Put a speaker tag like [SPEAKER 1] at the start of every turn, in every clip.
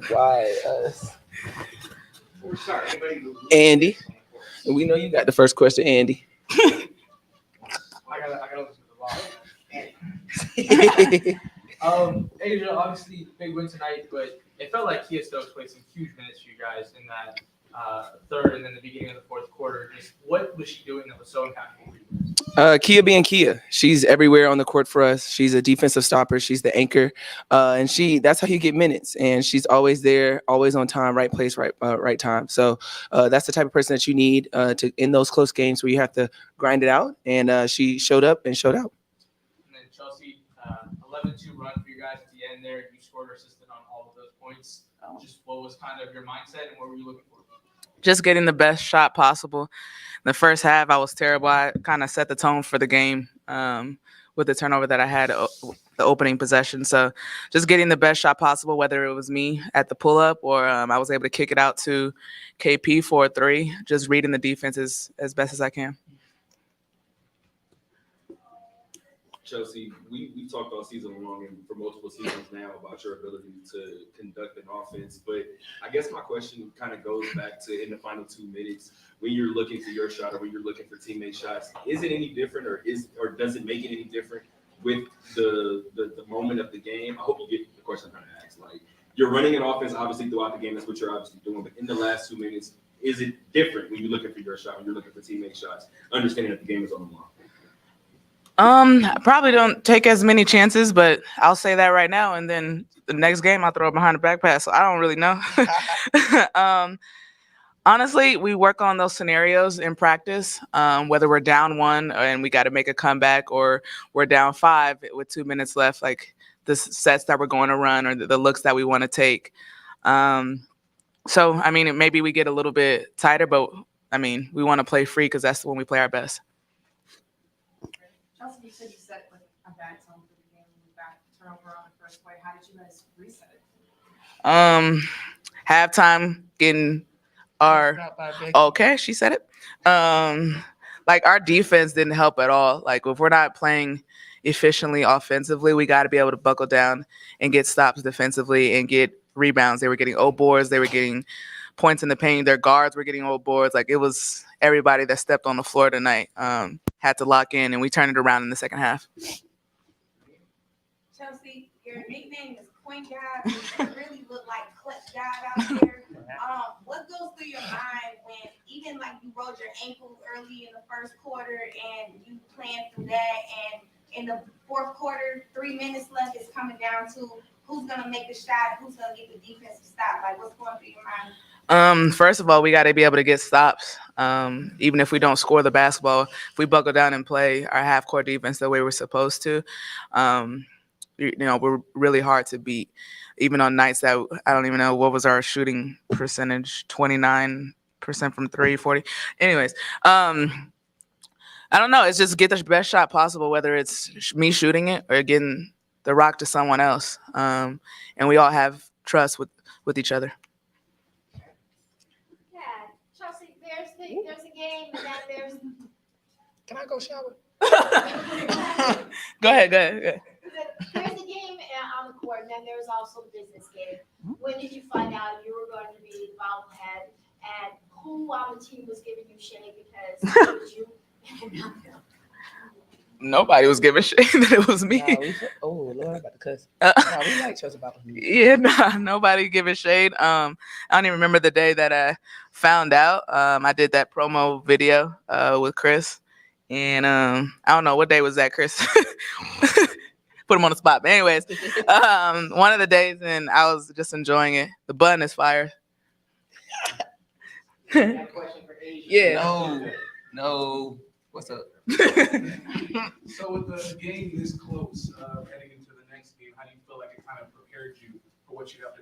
[SPEAKER 1] why us? Andy, we know you got the first question, Andy.
[SPEAKER 2] I gotta listen to the law. Asia, obviously big win tonight, but it felt like Kia Stokes played some huge minutes for you guys in that third and then the beginning of the fourth quarter. Just what was she doing that was so impactful for you guys?
[SPEAKER 1] Kia being Kia, she's everywhere on the court for us. She's a defensive stopper. She's the anchor, and that's how you get minutes. And she's always there, always on time, right place, right time. So that's the type of person that you need to in those close games where you have to grind it out. And she showed up and showed out.
[SPEAKER 2] And then Chelsea, 11-2 run for you guys at the end there. You scored or assisted on all of those points. Just what was kind of your mindset and what were you looking for?
[SPEAKER 3] Just getting the best shot possible. The first half, I was terrible. I kind of set the tone for the game with the turnover that I had the opening possession. So just getting the best shot possible, whether it was me at the pull-up or I was able to kick it out to KP for a three, just reading the defense as best as I can.
[SPEAKER 4] Chelsea, we talked all season long and for multiple seasons now about your ability to conduct an offense. But I guess my question kind of goes back to in the final 2 minutes, when you're looking for your shot or when you're looking for teammate shots, is it any different or does it make it any different with the moment of the game? I hope you get the question I'm trying to ask. Like, you're running an offense obviously throughout the game, that's what you're obviously doing, but in the last 2 minutes, is it different when you're looking for your shot, when you're looking for teammate shots, understanding that the game is on the line?
[SPEAKER 3] I probably don't take as many chances, but I'll say that right now. And then the next game, I'll throw it behind the back pass. So I don't really know. Honestly, we work on those scenarios in practice, whether we're down 1 and we got to make a comeback or we're down 5 with 2 minutes left, like the sets that we're going to run or the looks that we want to take. So, I mean, maybe we get a little bit tighter, but, I mean, we want to play free because that's when we play our best.
[SPEAKER 5] Chelsea, you said you set like a bad tone for the game when you got turnover on the first play. How did you guys reset it?
[SPEAKER 3] Halftime getting okay, she said it. Like our defense didn't help at all. Like if we're not playing efficiently offensively, we got to be able to buckle down and get stops defensively and get rebounds. They were getting old boards. They were getting points in the paint. Their guards were getting old boards. Like it was everybody that stepped on the floor tonight had to lock in, and we turned it around in the second half.
[SPEAKER 5] Chelsea, your nickname is Point Guard. You really look like Clutch God out there. What goes through your mind when even like you rolled your ankle early in the first quarter and you planned through that, and in the fourth quarter, 3 minutes left, it's coming down to who's going to make the shot, who's going to get the defensive stop? Like, what's going through your mind?
[SPEAKER 3] First of all, we got to be able to get stops. Even if we don't score the basketball, if we buckle down and play our half-court defense the way we're supposed to, we're really hard to beat. Even on nights that I don't even know what was our shooting percentage, 29% from 3, 40. Anyways, I don't know. It's just get the best shot possible, whether it's me shooting it or getting the rock to someone else. And we all have trust with each other.
[SPEAKER 6] Chelsea, there's a game and then there's.
[SPEAKER 1] Can I go shower?
[SPEAKER 3] Go ahead.
[SPEAKER 6] There's a game on the court, and then there's also the business game. When did you find out you were going to be the bobblehead, and who on the team was giving you shade because it was you and not them?
[SPEAKER 3] Nobody was giving shade that it was me.
[SPEAKER 1] Lord, I'm about to cuss. We like Chelsea about
[SPEAKER 3] Yeah, nobody giving shade. I don't even remember the day that I found out. I did that promo video with Chris, and I don't know what day was that, Chris. Put him on the spot. But anyways, one of the days, and I was just enjoying it. The bun is fire.
[SPEAKER 1] Yeah. No. What's up?
[SPEAKER 2] So with the game this close, heading into the next game, how do you feel like it kind of prepared you for what you have to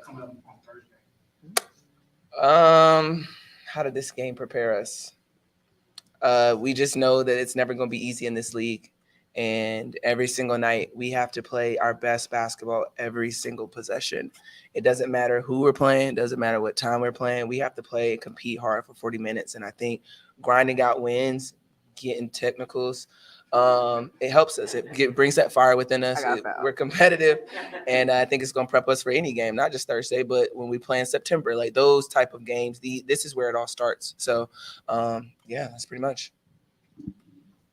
[SPEAKER 2] coming up on Thursday?
[SPEAKER 1] How did this game prepare us? We just know that it's never going to be easy in this league. And every single night, we have to play our best basketball every single possession. It doesn't matter who we're playing. It doesn't matter what time we're playing. We have to play and compete hard for 40 minutes. And I think grinding out wins, getting technicals, it helps us. It brings that fire within us. We're competitive, and I think it's going to prep us for any game, not just Thursday, but when we play in September, like those type of games. This is where it all starts. So, yeah, that's pretty much.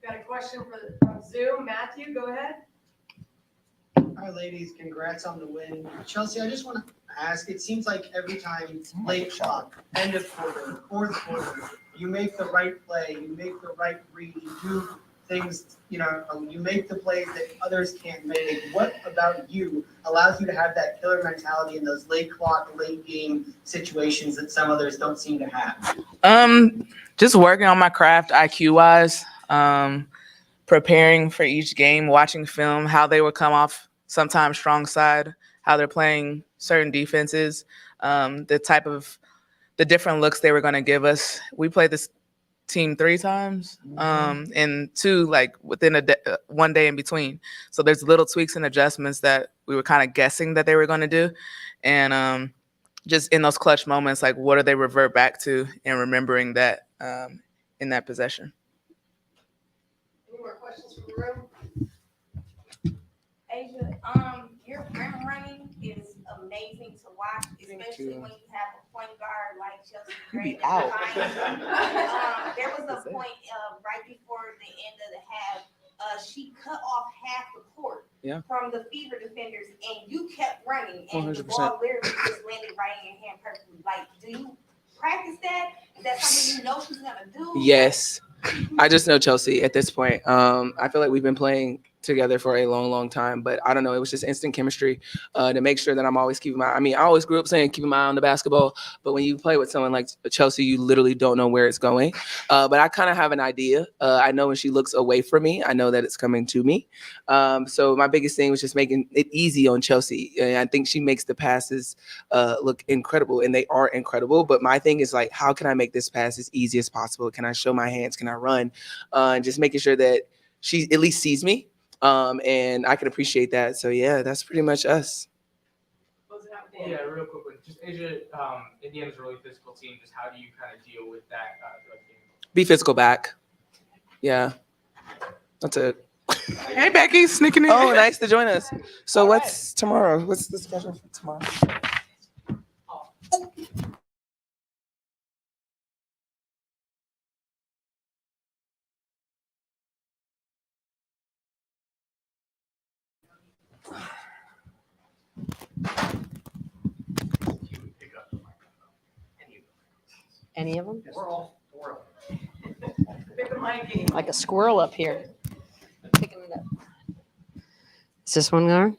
[SPEAKER 7] Got a question from Zoom. Matthew, go ahead.
[SPEAKER 8] Hi, ladies. Congrats on the win. Chelsea, I just want to ask, it seems like every time late clock, end of quarter, fourth quarter, you make the right play, you make the right read, you do things, you make the plays that others can't make. What about you allows you to have that killer mentality in those late clock, late game situations that some others don't seem to have?
[SPEAKER 3] Just working on my craft IQ wise, preparing for each game, watching film, how they would come off sometimes strong side, how they're playing certain defenses, the different looks they were going to give us. We played this team 3 times, and 2 like within one day in between. So there's little tweaks and adjustments that we were kind of guessing that they were going to do, and just in those clutch moments, like what do they revert back to, and remembering that in that possession.
[SPEAKER 7] Any more questions from the room?
[SPEAKER 5] Asia, your rim running is amazing to watch, especially when you have a point guard like Chelsea Gray. There was a point right before the end of the half, she cut off half the court from the Fever defenders, and you kept running, and 100%. The ball literally just landed right in your hand perfectly. Like, do you practice that? Is that something you know she's gonna do?
[SPEAKER 1] Yes. I just know Chelsea at this point. I feel like we've been playing together for a long time, but I don't know, it was just instant chemistry to make sure that I'm always keeping my I always grew up saying keeping my eye on the basketball, but when you play with someone like Chelsea, you literally don't know where it's going. But I kind of have an idea. I know when she looks away from me, I know that it's coming to me. So my biggest thing was just making it easy on Chelsea. And I think she makes the passes look incredible, and they are incredible. But my thing is like, how can I make this pass as easy as possible? Can I show my hands? Can I run? And just making sure that she at least sees me. And I can appreciate that. So yeah, that's pretty much us.
[SPEAKER 2] Yeah, real quick one. Just Asia, Indiana's a really physical team. Just how do you kind of deal with that throughout the game?
[SPEAKER 1] Be physical back. Yeah. That's it.
[SPEAKER 3] Hey, Becky, sneaking in.
[SPEAKER 1] Oh, nice to join us. So what's tomorrow? What's the schedule for tomorrow?
[SPEAKER 7] Any of them?
[SPEAKER 8] We're all 4 of them.
[SPEAKER 7] Pick a mic.
[SPEAKER 9] Like a squirrel up here. Picking it up. Is this one going?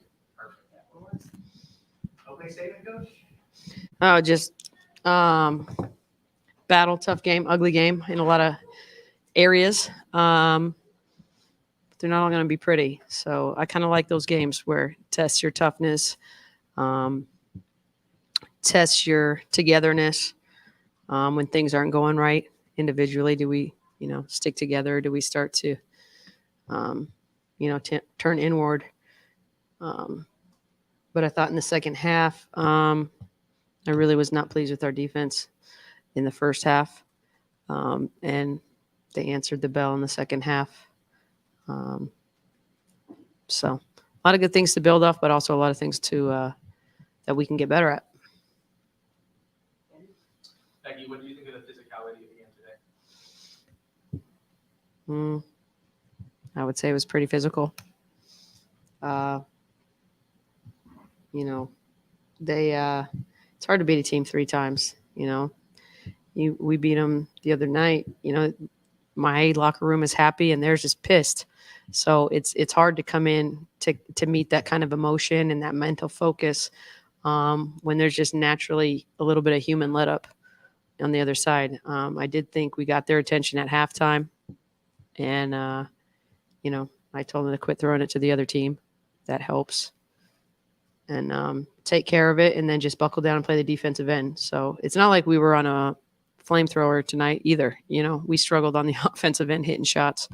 [SPEAKER 8] Okay, statement, Coach?
[SPEAKER 9] Oh, just battle, tough game, ugly game in a lot of areas. They're not all going to be pretty. So I kind of like those games where it tests your toughness, tests your togetherness. When things aren't going right individually, do we, stick together? Do we start to, turn inward? But I thought in the second half, I really was not pleased with our defense in the first half. And they answered the bell in the second half. So a lot of good things to build off, but also a lot of things to that we can get better at.
[SPEAKER 2] Becky, what do you think of the physicality of the game today?
[SPEAKER 9] I would say it was pretty physical. It's hard to beat a team 3 times. We beat them the other night. My locker room is happy and theirs is pissed. So it's hard to come in to meet that kind of emotion and that mental focus when there's just naturally a little bit of human let up on the other side. I did think we got their attention at halftime, and I told them to quit throwing it to the other team. That helps, and take care of it, and then just buckle down and play the defensive end. So it's not like we were on a flamethrower tonight either. We struggled on the offensive end, hitting shots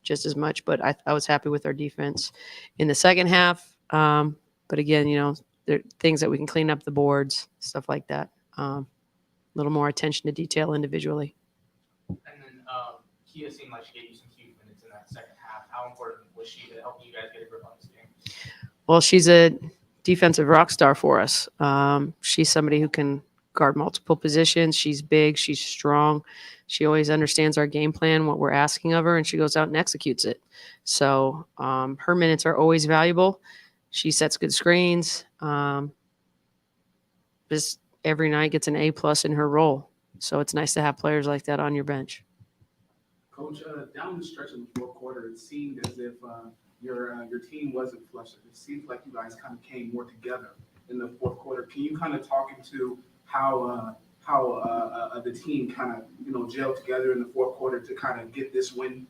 [SPEAKER 9] just as much, but I was happy with our defense in the second half. But again, there are things that we can clean up the boards, stuff like that. A little more attention to detail individually.
[SPEAKER 2] And then Kia seemed like she gave you some huge minutes in that the second half. How important was she to help you guys get a grip on this game?
[SPEAKER 9] Well, she's a defensive rock star for us. She's somebody who can guard multiple positions. She's big. She's strong. She always understands our game plan, what we're asking of her, and she goes out and executes it. So her minutes are always valuable. She sets good screens. Just every night gets an A+ in her role. So it's nice to have players like that on your bench.
[SPEAKER 10] Coach, down the stretch in the fourth quarter, it seemed as if your team wasn't flushed. It seems like you guys kind of came more together in the fourth quarter. Can you kind of talk into how the team kind of gelled together in the fourth quarter to kind of get this win?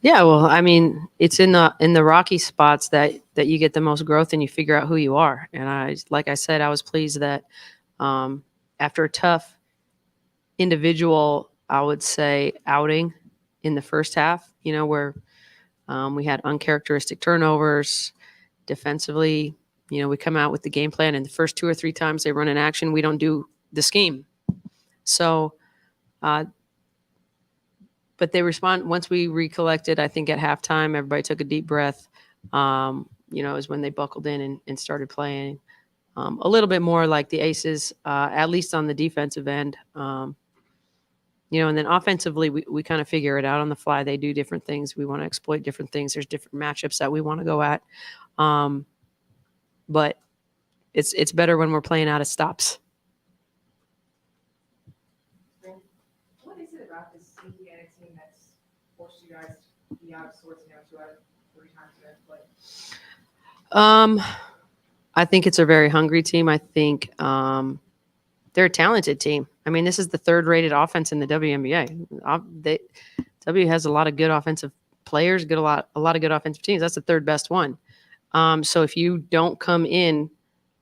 [SPEAKER 9] Yeah, well, I mean, it's in the rocky spots that you get the most growth and you figure out who you are. And like I said, I was pleased that after a tough individual, I would say, outing in the first half, where we had uncharacteristic turnovers defensively, we come out with the game plan, and the first 2 or 3 times they run an action, we don't do the scheme. So, but they respond once we recollected. I think at halftime, everybody took a deep breath. Is when they buckled in and started playing a little bit more like the Aces, at least on the defensive end. And then offensively, we kind of figure it out on the fly. They do different things. We want to exploit different things. There's different matchups that we want to go at. But it's better when we're playing out of stops.
[SPEAKER 7] What is it about this Indiana team that's forced you guys to be out of sorts now 2 out of 3 times in play?
[SPEAKER 9] I think it's a very hungry team. I think they're a talented team. I mean, this is the 3rd-rated offense in the WNBA. W has a lot of good offensive players, a lot of good offensive teams. That's the 3rd best one. So if you don't come in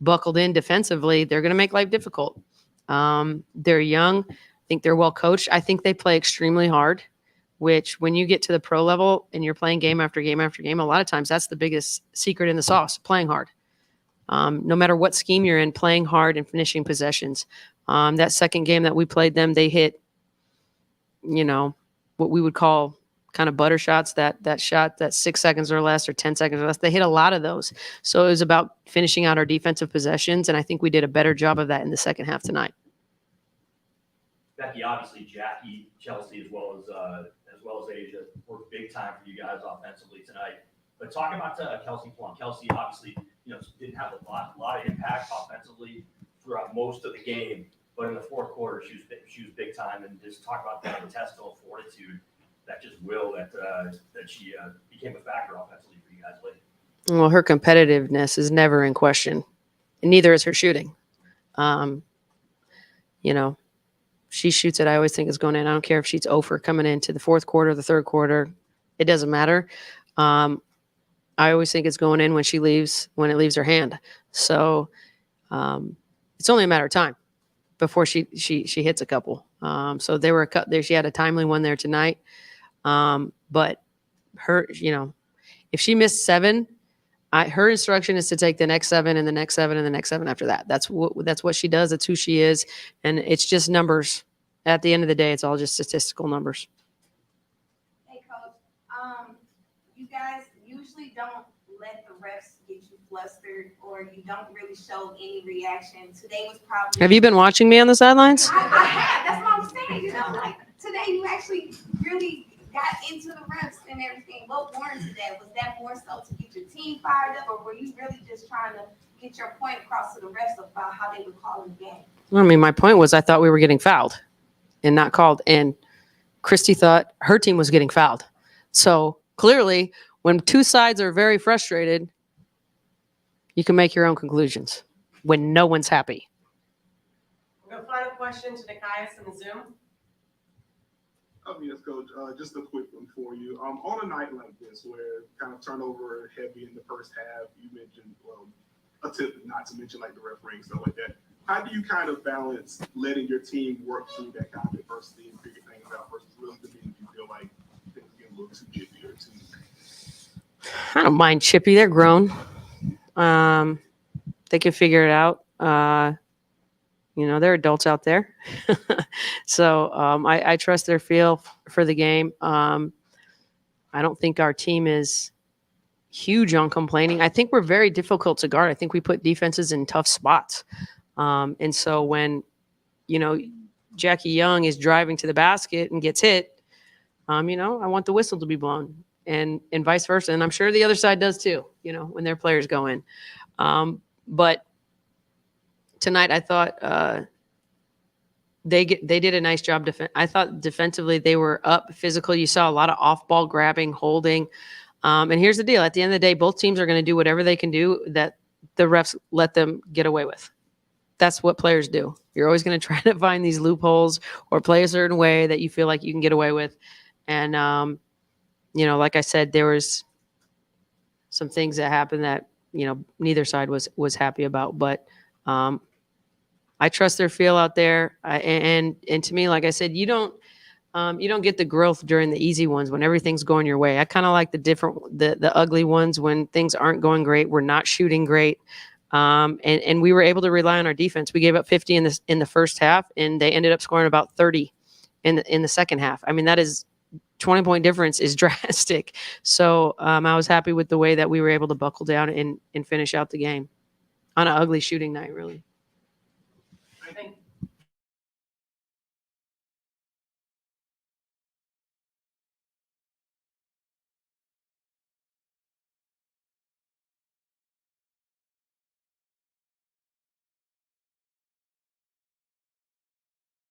[SPEAKER 9] buckled in defensively, they're going to make life difficult. They're young. I think they're well coached. I think they play extremely hard, which when you get to the pro level and you're playing game after game after game, a lot of times that's the biggest secret in the sauce, playing hard. No matter what scheme you're in, playing hard and finishing possessions. That second game that we played them, they hit, what we would call kind of butter shots, that shot that's 6 seconds or less or 10 seconds or less. They hit a lot of those. So it was about finishing out our defensive possessions, and I think we did a better job of that in the second half tonight.
[SPEAKER 11] Becky, obviously Jackie, Kelsey, as well as Asia worked big time for you guys offensively tonight. But talking about Kelsey Plum, Kelsey obviously didn't have a lot of impact offensively throughout most of the game, but in the fourth quarter she was big time. And just talk about that intestinal fortitude, that just will that she became a factor offensively for you guys late.
[SPEAKER 9] Well, her competitiveness is never in question, and neither is her shooting. She shoots it. I always think it's going in. I don't care if she's 0 for coming into the fourth quarter, the third quarter. It doesn't matter. I always think it's going in when it leaves her hand. So it's only a matter of time before she hits a couple. So there were a couple there. She had a timely one there tonight. But her, if she missed 7, her instruction is to take the next 7 and the next 7 and the next 7 after that. That's what she does. That's who she is. And it's just numbers. At the end of the day, it's all just statistical numbers.
[SPEAKER 5] Hey, Coach. You guys usually don't let the refs get you flustered, or you don't really show any reaction. Today was probably.
[SPEAKER 9] Have you been watching me on the sidelines?
[SPEAKER 5] I have. That's what I'm saying. Today you actually really got into the refs and everything. What warranted that? Was that more so to get your team fired up, or were you really just trying to get your point across to the refs about how they were calling the game?
[SPEAKER 9] I mean, my point was I thought we were getting fouled and not called. And Christy thought her team was getting fouled. So clearly, when 2 sides are very frustrated, you can make your own conclusions when no one's happy.
[SPEAKER 7] We'll go final question to Nikias in the Zoom.
[SPEAKER 10] Yes, Coach. Just a quick one for you. On a night like this, where kind of turnover heavy in the first half, you mentioned, a tip not to mention like the refereeing, stuff like that. How do you kind of balance letting your team work through that kind of adversity and figure things out versus really beginning to feel like things get a little too jiffy or too?
[SPEAKER 9] I don't mind chippy. They're grown. They can figure it out. They're adults out there. So I trust their feel for the game. I I don't think our team is huge on complaining. I think we're very difficult to guard. I think we put defenses in tough spots. And so when, Jackie Young is driving to the basket and gets hit, I want the whistle to be blown and vice versa. And I'm sure the other side does too, when their players go in. But tonight I thought they did a nice job. I thought defensively they were up physical. You saw a lot of off-ball grabbing, holding. And here's the deal. At the end of the day, both teams are going to do whatever they can do that the refs let them get away with. That's what players do. You're always going to try to find these loopholes or play a certain way that you feel like you can get away with. And, like I said, there was some things that happened that, neither side was happy about. But I trust their feel out there. And to me, like I said, you don't get the growth during the easy ones when everything's going your way. I kind of like the ugly ones when things aren't going great. We're not shooting great. And we were able to rely on our defense. We gave up 50 in the first half, and they ended up scoring about 30 in the second half. I mean, that is 20-point difference is drastic. So I was happy with the way that we were able to buckle down and finish out the game on an ugly shooting night, really.
[SPEAKER 12] I think